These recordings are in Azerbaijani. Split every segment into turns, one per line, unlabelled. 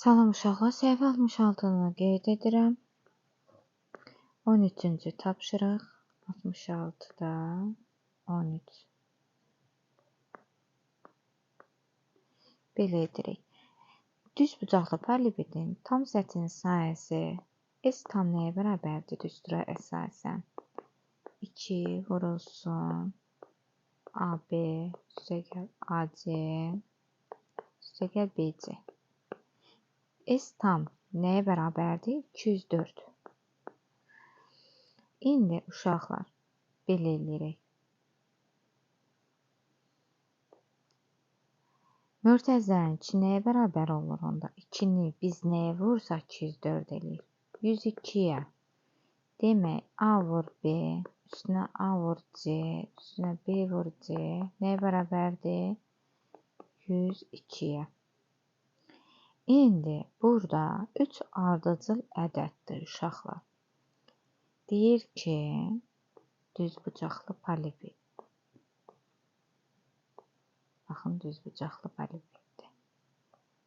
Salam uşaqlar, səhifə 66-nı qeyd edirəm. 13-cü tapşırıq 66-da 13. Belə edirik. Düz bucaqlı paralelepipedin tam səthinin sahəsi S tam nəyə bərabərdir düstura əsasən? 2 vurulsun AB üstəgəl AC üstəgəl BC. S tam nəyə bərabərdir? 204. İndi uşaqlar belə edirik. Mötərizənin içi nəyə bərabər olur onda? 2-ni biz nəyə vursak 204 eləyir? 102-yə. Demək A vur B, üstünə A vur C, üstünə B vur C nəyə bərabərdir? 102-yə. İndi burada 3 ardıcıl ədəddir uşaqlar. Deyir ki, düz bucaqlı paralelepiped. Baxın, düz bucaqlı paralelepipeddir.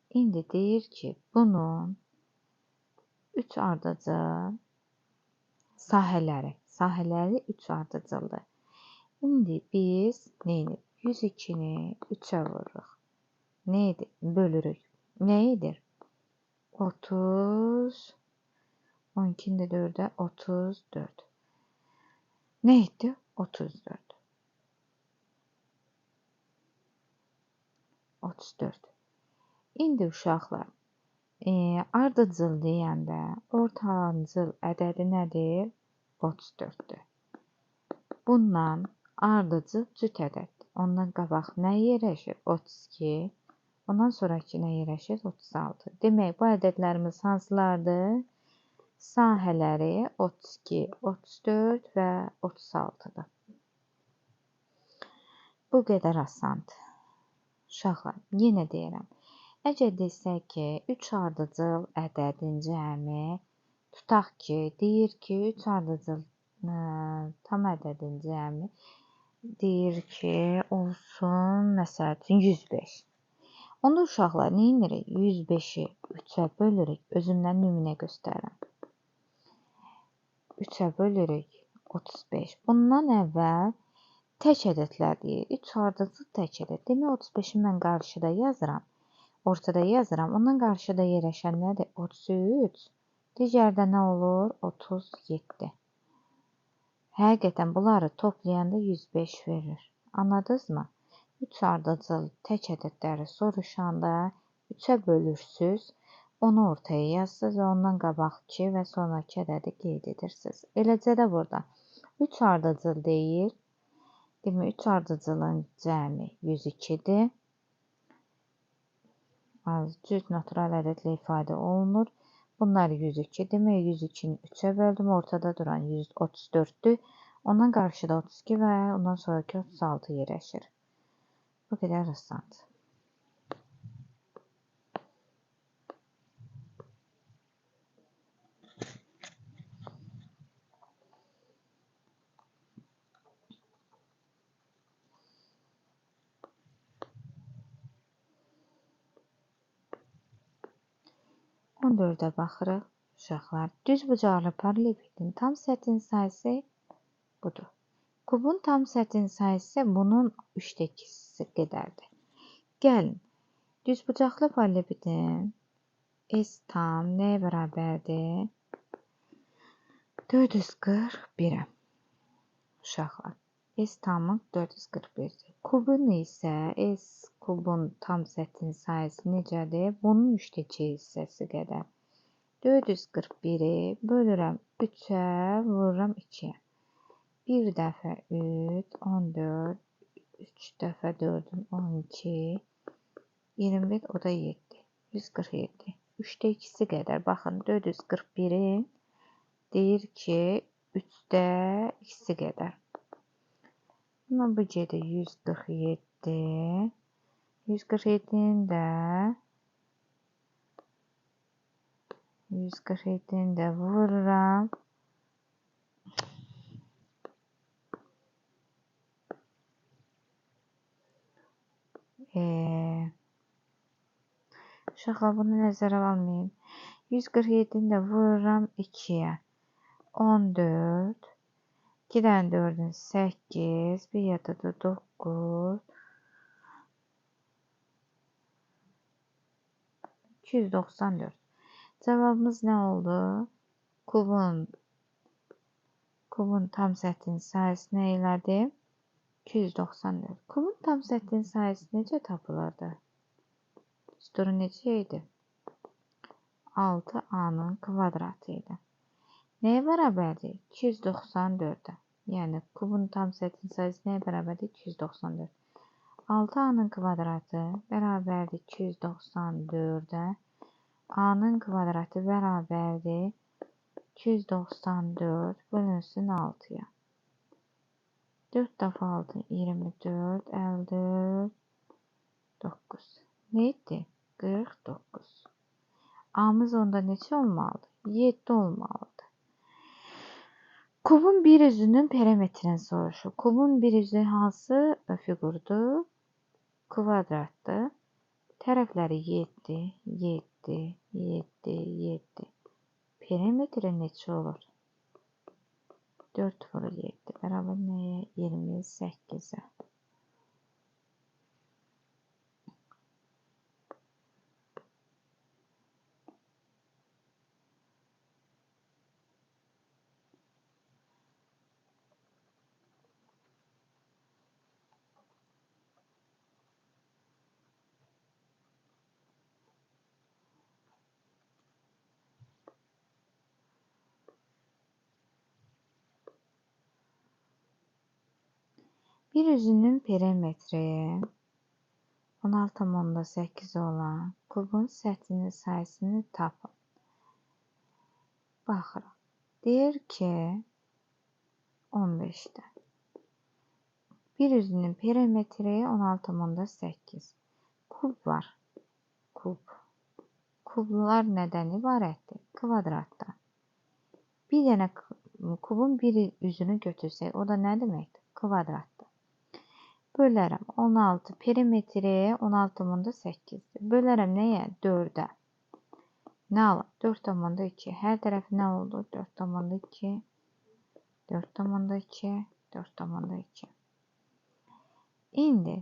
İndi deyir ki, bunun 3 ardıcıl sahələri 3 ardıcıldır. İndi biz nə edirik? 102-ni 3-ə vururuq. Nə edir? Bölürük. Nə edir? 30. 12-ni də 4-ə 34. Nə etdi? 34. 34. İndi uşaqlar, ardıcıl deyəndə ortancıl ədədi nədir? 34-dür. Bundan ardıcıl cüt ədəddir. Ondan qabaq nə yerləşir? 32. Ondan sonraki nə yerləşir? 36. Demək, bu ədədlərimiz hansılardır? Sahələri 32, 34 və 36-dır. Bu qədər asandır. Uşaqlar, yenə deyirəm. Əgər desək ki, 3 ardıcıl ədədin cəmi, tutaq ki, deyir ki, 3 ardıcıl tam ədədin cəmi, deyir ki, olsun, məsəl üçün 105. Onda uşaqlar, nə edirik? 105-i 3-ə bölürük, özümdən nümunə göstərirəm. 3-ə bölürük 35. Bundan əvvəl tək ədədlər deyir. 3 ardıcıl tək ədəd. Demək 35-i mən qarşıda yazıram. Ortada yazıram. Ondan qarşıda yerləşən nədir? 33. Digərdə nə olur? 37. Həqiqətən bunları toplayanda 105 verir. Anladınız mı? 3 ardıcıl tək ədədləri soruşanda 3-ə bölürsüz. Onu ortaya yazsınız və ondan qabaqki və sonraki ədədi qeyd edirsiniz. Eləcə də burada 3 ardıcıl deyir. Demək, 3 ardıcılın cəmi 102-dir. Cüt natural ədədlə ifadə olunur. Bunlar 102. Demək, 102-ni 3-ə böldüm. Ortada duran 134-dür. Ondan qarşıda 32 və ondan sonraki 36 yerləşir. Bu qədər asandır. On dördə baxırıq. Uşaqlar, düz bucaqlı paralelepipedin tam səthinin sahəsi budur. Kubun tam səthinin sahəsi bunun 3/2-si qədərdir. Gəlin, düz bucaqlı paralelepipedin S tam nəyə bərabərdir? 441-ə. Uşaqlar, S tamı 441-dir. Kubun isə S kubun tam səthinin sahəsi necədir? Bunun 3/2 hissəsi qədər. 441-i bölürəm 3-ə, vururam 2-yə. 1 dəfə 3, 14, 3 dəfə 4, 12, 21, o da 7, 147. 3/2-si qədər. Baxın, 441-in deyir ki, 3-də 2-si qədər. Buna bu gedir 147. 147-nin də vururam. 5 Uşaqlar bunu nəzərə almayın. 147-ni də vururam 2-yə. 14. 2-dən 4-ün 8. Bir yada da 9. 294. Cevabımız nə oldu? Kubun tam səthinin sayısı nə elədi? 294. Kubun tam səthinin sayısı necə tapılırdı? Soru necə idi? 6a-nın kvadratı idi. Nəyə bərabərdir? 294-ə. Yəni kubun tam səthinin sayısı nəyə bərabərdir? 294. 6a-nın kvadratı bərabərdir 294-ə. A-nın kvadratı bərabərdir 294 bölünsün 6-ya. 4 dəfə 6 24 54 9. Neydi? 49. A-mız onda neçə olmalıdır? 7 olmalıdır. Kubun bir üzünün perimetrini soruşur. Kubun bir üzü hansı fiqurdur? Kvadratdır. Tərəfləri 7, 7, 7, 7. Perimetri neçə olur? 4 vurur 7. Bərabər nəyə? 28-ə. Bir üzünün perimetri 16,8 olan kubun səthinin sayısını tapın. Baxırıq. Deyir ki 15'də. Bir üzünün perimetri 16,8. Kub var. Kublar nədən ibarətdir? Kvadratdan. Bir dənə kubun bir üzünü götürsək, o da nə deməkdir? Kvadratdır. Bölərəm 16. Perimetri 16,8'dir. Bölərəm nəyə? 4'ə. Nə alır? 4,2. Hər tərəfi nə oldu? 4,2. 4,2. 4,2. İndi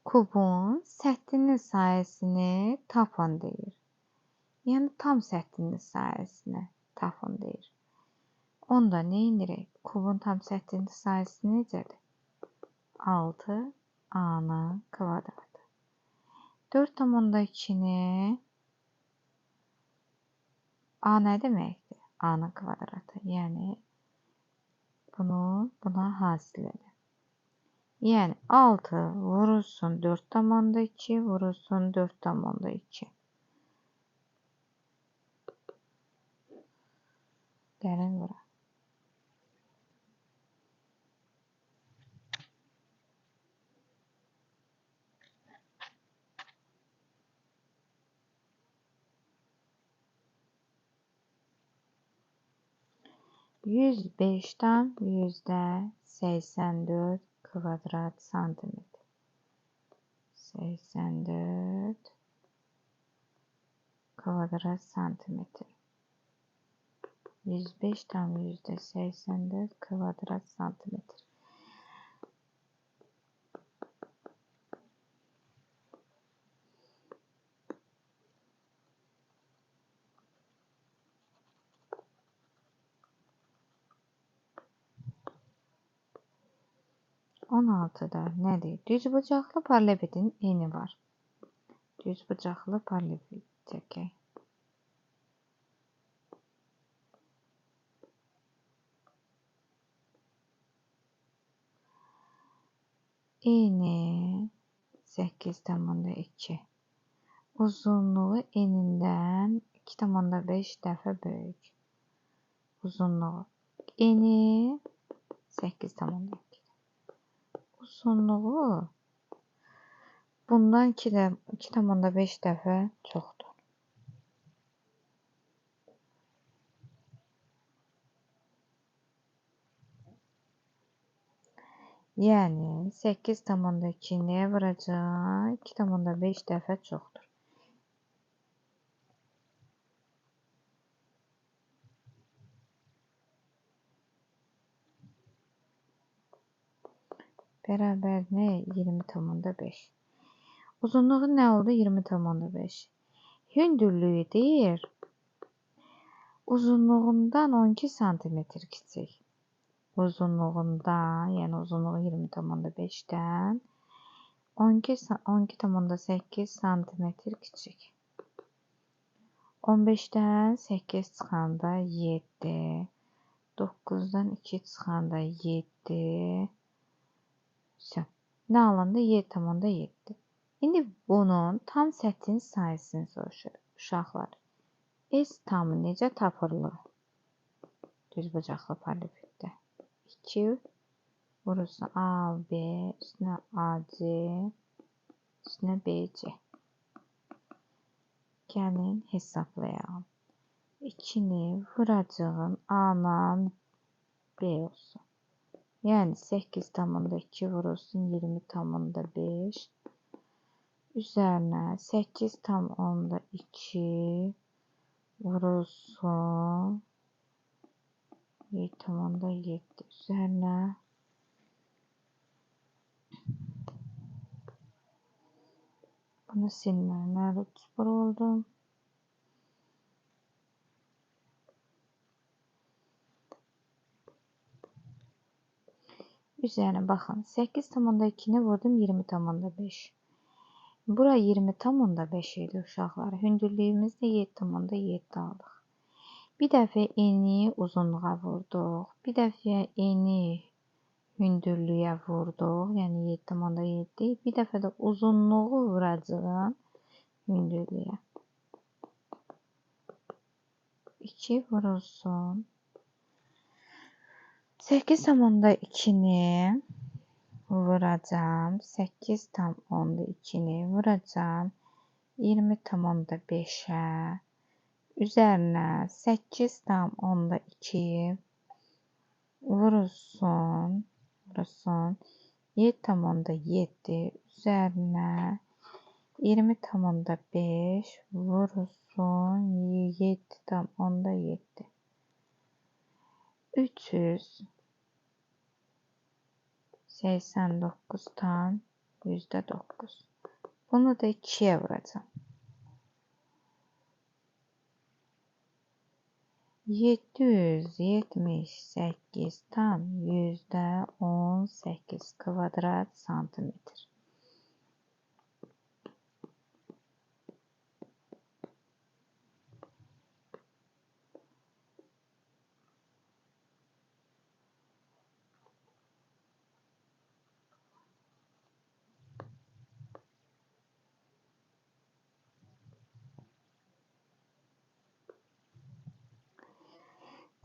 kubun səthinin sayısını tapın deyir. Yəni tam səthinin sayısını tapın deyir. Onda nə edirik? Kubun tam səthinin sayısı necədir? 6a-nın kvadratı. 4,2'ni a nə deməkdir? A-nın kvadratı. Yəni bunu buna hasil edir. Yəni 6 vurulsun 4,2 vurulsun 4,2. Gəlin bura. %105'ten %84 kvadrat santimetre. 84 kvadrat santimetre. 105'ten %84 kvadrat santimetre. (16'da nədir? Düzbucaqlı paralelepipedin eni var. Düzbucaqlı paralelepiped çəkək. Eni 8,2. Uzunluğu enindən 2,5 dəfə böyük. Uzunluğu. Eni 8,2. Uzunluğu bundan 2,5 dəfə çoxdur. Yəni 8,2 nəyə vuracaq? 2,5 dəfə çoxdur. bərabər nə? 20,5. Uzunluğu nə oldu? 20,5. Hündürlüyü deyir, uzunluğundan 12 santimetr kiçik. Uzunluğundan, yəni uzunluğu 20,5-dən 12,8 santimetr kiçik. 15-dən 8 çıxanda 7. 9-dan 2 çıxanda 7. Nə alındı? 7,7. İndi bunun tam sətin sayısını soruşur. Uşaqlar, S tamı necə tapılır? Düzbucaqlı paraleldə. 2 vurursun AB, üstünə AC, üstünə BC. Gəlin hesablayalım. 2-ni vuracağın A-la B olsun. Yəni 8,2 vurursun 20,5. Üzərinə 8,2 vurursun 7,7. Üzərinə bunu silməyim. 31 oldu. Üzərinə baxın. 8,2-ni vurdum 20,5. Bura 20,5 idi uşaqlar. Hündürlüyümüz də 7,7 aldıq. Bir dəfə eni uzunluğa vurduq. Bir dəfə eni hündürlüyə vurduq. Yəni 7,7. Bir dəfə də uzunluğu vuracağım hündürlüyə. 2 vurulsun. 8,2-ni vuracağım. 8,2-ni vuracağım 20,5-ə. Üzərinə 8,2 vurulsun 7,7. Üzərinə 20,5 vurulsun 7,7. 389,9. Bunu da 2'ye vuracağım. 778,18 kvadrat santimetr.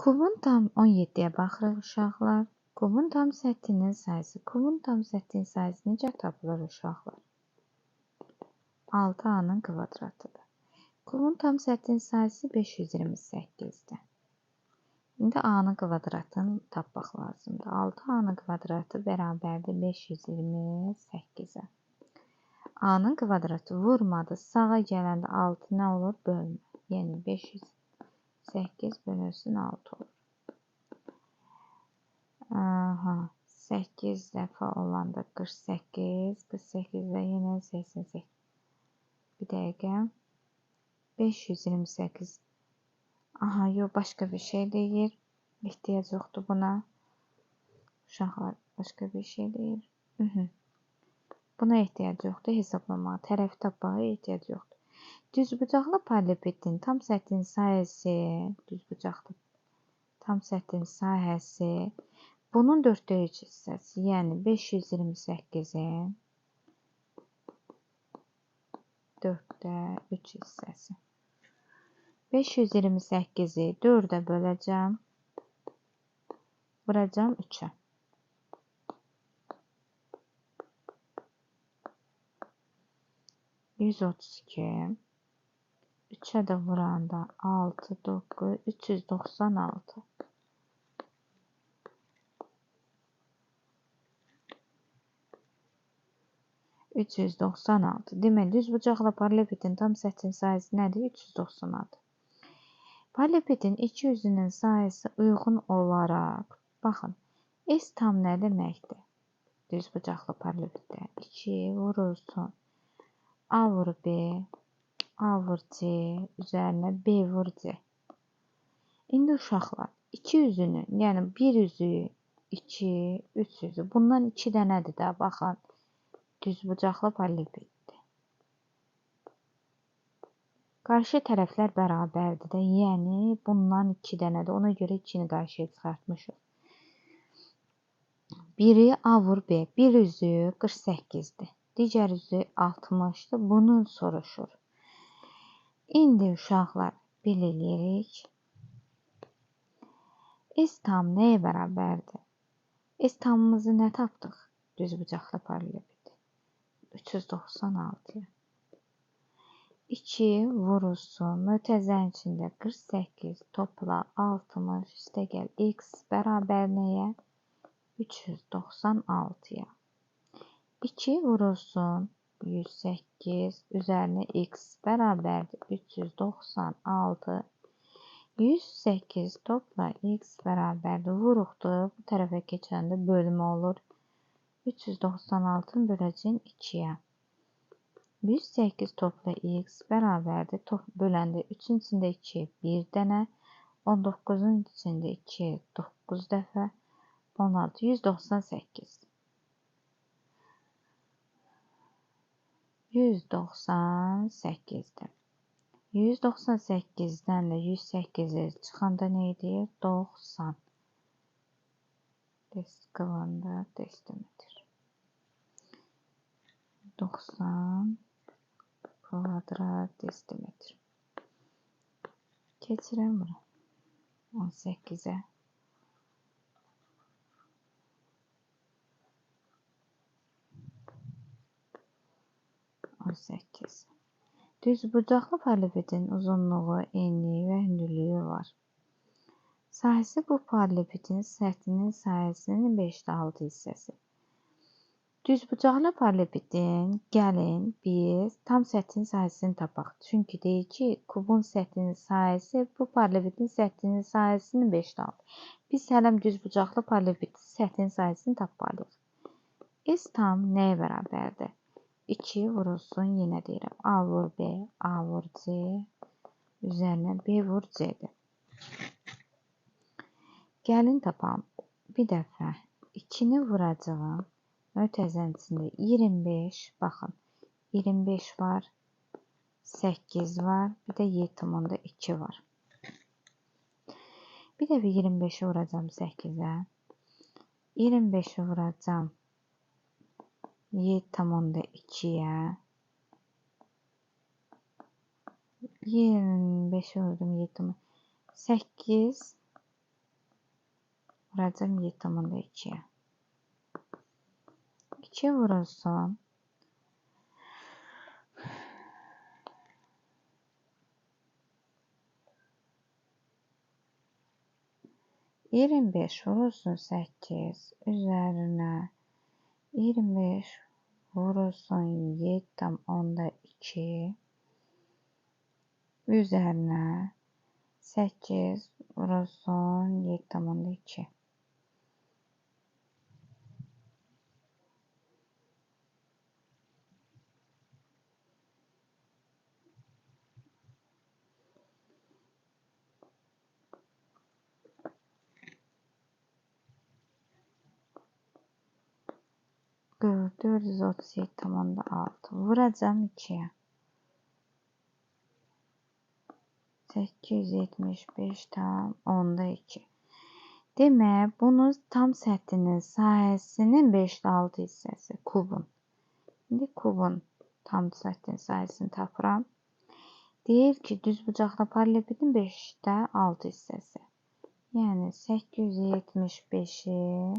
Kubun tam 17'ye baxırıq uşaqlar. Kubun tam səthinin sayısı. Kubun tam səthinin sayısı necə tapılır uşaqlar? 6a'nın kvadratıdır. Kubun tam səthinin sayısı 528'dir. İndi a'nın kvadratını tapmaq lazımdır. 6a'nın kvadratı bərabərdir 528'ə. A'nın kvadratı vurmadı. Sağa gələndə 6 nə olur? Bölmə. Yəni 508 bölünsün 6 olur. 8 dəfə olanda 48. 48'də yenə 88. Bir dəqiqə. 528. Aha, yox, başqa bir şey deyir. İhtiyac yoxdur buna. Uşaqlar, başqa bir şey deyir. Buna ehtiyac yoxdur. Hesablamağa, tərəfi tapmağa ehtiyac yoxdur. Düzbucaqlı paralelin tam səthinin sayəsi, düzbucaqlı tam səthinin sahəsi bunun 4'də 3 hissəsi. Yəni 528'in 4'də 3 hissəsi. 528'i 4'ə böləcəm. Vuracağım 3'ə. 132. 3'ə də vuranda 6, 9, 396. Deməli, düzbucaqlı paralelepipedin tam səthinin sayısı nədir? 396. Paralelepipedin iki üzünün sayısı uyğun olaraq, baxın, S tam nə deməkdir? düz bucaqlı paraleldə 2 vurulsun. A vur B, A vur C, üzərinə B vur C. İndi uşaqlar, 2 üzünü, yəni 1 üzüyü, 2, 3 üzü, bundan 2 dənədir də, baxın, düz bucaqlı paraleldir. Qarşı tərəflər bərabərdir də, yəni bundan 2 dənədir, ona görə 2-ni qarşıya çıxartmışıq. Biri A vur B, bir üzü 48'dir, digər üzü 60'dır, bunun soruşur. İndi uşaqlar, bilirik. S tam nəyə bərabərdir? S tamımızı nə tapdıq? Düz bucaqlı paraleldir. 396'ya. 2 vurulsun. Mötərizənin içində 48 topla 60 üstə gəl. X bərabər nəyə? 396'ya. 2 vurulsun. 108 üzərinə X bərabərdir. 396. 108 topla X bərabərdir. Vuruqdur. Bu tərəfə keçəndə bölmə olur. 396'ın böləcəyin 2'yə. 108 topla X bərabərdir. Böləndə 3'ün içində 2, 1 dənə. 19'un içində 2, 9 dəfə. 16, 198. 198'dir. 198'dən də 108'i çıxanda nə edir? 90. Qılanda desimetr. 90 kvadrat desimetr. Keçirəm bura. 18'e. Düz bucaqlı paralelepipedin uzunluğu, enliyi və hündürlüyü var. Sahəsi bu paralelepipedin səthinin sahəsinin 5/6 hissəsi. Düz bucaqlı paralelepipedin gəlin biz tam səthin sahəsini tapaq. Çünki deyir ki, kubun səthinin sahəsi bu paralelepipedin səthinin sahəsinin 5/6. Biz hələm düz bucaqlı paralelepipedin səthinin sahəsini tapmalıyıq. S tam nəyə bərabərdir? 2 vurulsun, yenə deyirəm. A vur B, A vur C, üzərinə B vur C'dir. Gəlin tapalım. Bir dəfə 2'ni vuracağım. Mötərizənin içində 25, baxın. 25 var, 8 var, bir də 7/2 var. Bir dəfə 25'i vuracağım 8'ə. 25'i vuracağım 7/2'yə. 25'i vurdum 7. 8 vuracağım 7/2'yə. 2 vurulsun. 25 vurulsun 8 üzərinə 25 vurulsun 7/2 üzərinə 8 vurulsun 7/2. Qıl 437/6 vuracağım 2'yə. 875/2. Demək, bunun tam səthinin sahəsinin 5/6 hissəsi kubun. İndi kubun tam səthinin sahəsini tapıram. Deyir ki, düz bucaqlı paralelepipedin 5/6 hissəsi. Yəni 875'i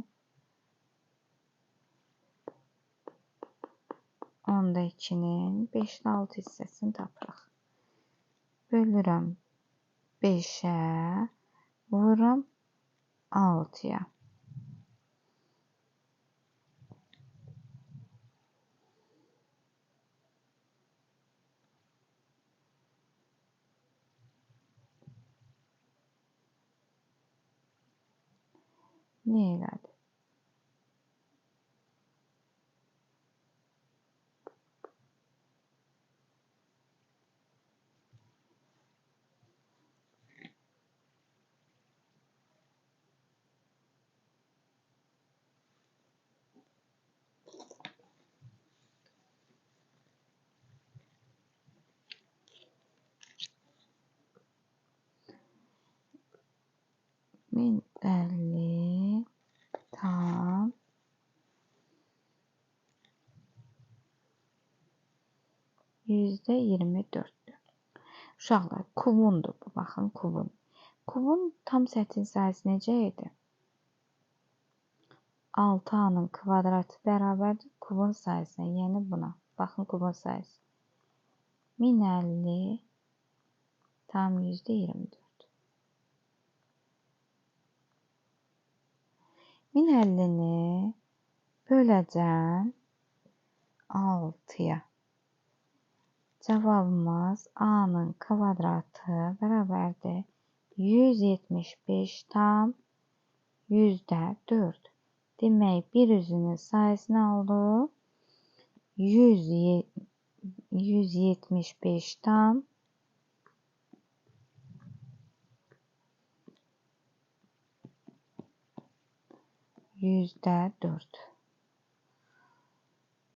10/2'nin 5/6 hissəsini tapırıq. Bölürəm 5'ə, vururam 6'ya. Nə elədi? 450 tam %24'dür. Uşaqlar, kubundur bu. Baxın, kubun. Kubun tam sətin sayısı necə idi? 6a'nın kvadratı bərabərdir kubun sayısına, yəni buna. Baxın, kubun sayısı. 1050 tam %24. 1050'ni böləcəm 6'ya. Cavabımız a'nın kvadratı bərabərdir 175 tam %4. Demək, bir üzünün sayısı nə oldu? 175 tam %4.